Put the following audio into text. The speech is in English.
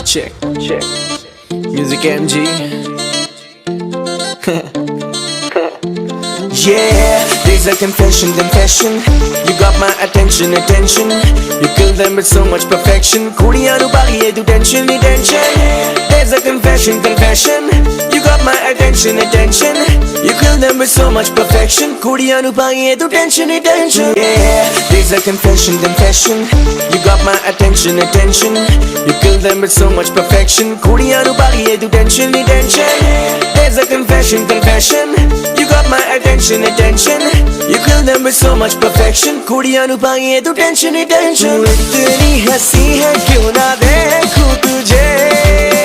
check. Music MG. Yeah, there's a confession. You got my attention. You kill them with so much perfection. Kurianu bari do tension. There's a confession. You got my attention. You kill them with so much perfection. Kurianu bari do tension. Yeah, there's a confession. You got my attention. You kill them with so much perfection. Kurianu bari do tension. There's a confession. You got my attention. You kill them with so much perfection. कुड़ियाँ नु पाए तो tension तू इतनी हंसी है क्यों ना देखूं तुझे